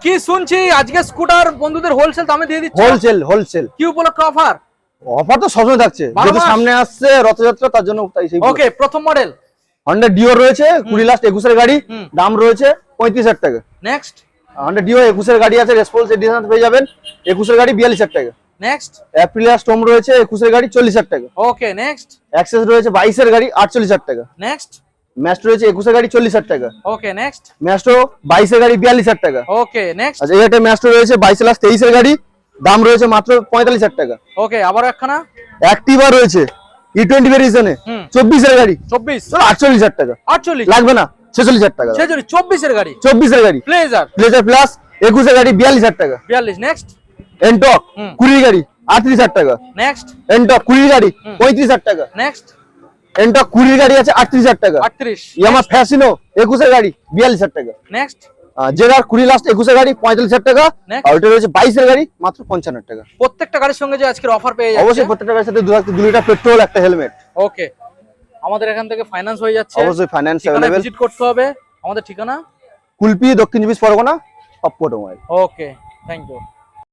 কি শুনছি আজকে স্কুটার বন্ধুদের হোলসেল দামে দিয়ে দিচ্ছে? হোলসেল কি উপলক্ষে অফার? অফার তো সবসময় থাকছে, যেহেতু সামনে আসছে রথযাত্রা, তার জন্য তাই সেই। ওকে, প্রথম মডেল হন্ডা ডিও রয়েছে 20 লাস্ট 21 এর গাড়ি, দাম রয়েছে 35,000 টাকা। নেক্সট হন্ডা ডিও 21 এর গাড়ি আছে, রেসপন্স এডিশন পেয়ে যাবেন 21 এর গাড়ি 42,000 টাকা। নেক্সট অ্যাপ্রিলিয়া স্টর্ম রয়েছে 21 এর গাড়ি 40,000 টাকা। ওকে, নেক্সট অ্যাক্সেস রয়েছে 22 এর গাড়ি 48,000 টাকা। নেক্সট ম্যাস্ট্রো রয়েছে 21 এর গাড়ি 40,000 টাকা। ওকে, নেক্সট ম্যাস্ট্রো 22 এর গাড়ি 42,000 টাকা। ওকে, নেক্সট আচ্ছা, এই একটা ম্যাস্ট্রো রয়েছে 22 লাস্ট 23 এর গাড়ি, দাম রয়েছে মাত্র 45,000 টাকা। ওকে, আবার একখানা অ্যাক্টিভা রয়েছে E20 ভেরিয়েশনে 24 এর গাড়ি 24 চলো 48,000 টাকা। 48 লাগবে না, 46,000 টাকা। সেজন্য 24 এর গাড়ি 24 এর গাড়ি প্লেজার প্লেজার প্লাস 21 এর গাড়ি 42,000 টাকা। 42। নেক্সট এনটক 20 গাড়ি 38,000 টাকা। নেক্সট এনটক 20 গাড়ি 35,000 টাকা। নেক্সট এনটক 20 গাড়ি আছে 38,000 টাকা। 38। ইয়ামা ফ্যাসিনো 21 এর গাড়ি 42,000 টাকা। নেক্সট জেরার 20 লাস্ট 21 এর গাড়ি 45,000 টাকা। Next. আর ওটা রয়েছে 22 এর গাড়ি মাত্র 55,000 টাকা। প্রত্যেকটা গাড়ির সঙ্গে যে আজকের অফার পেয়ে যাচ্ছে অবশ্যই প্রত্যেকটা গাড়ির সাথে 2 লিটার পেট্রোল, একটা হেলমেট। ওকে, আমাদের এখান থেকে ফাইন্যান্স হয়ে যাচ্ছে। অবশ্যই ফাইন্যান্স ঠিকানা अवेलेबल। ভিজিট করতে হবে। আমাদের ঠিকানা কুলপি, দক্ষিণ 24 পরগনা, অপোটো মোবাইল। Okay, thank you.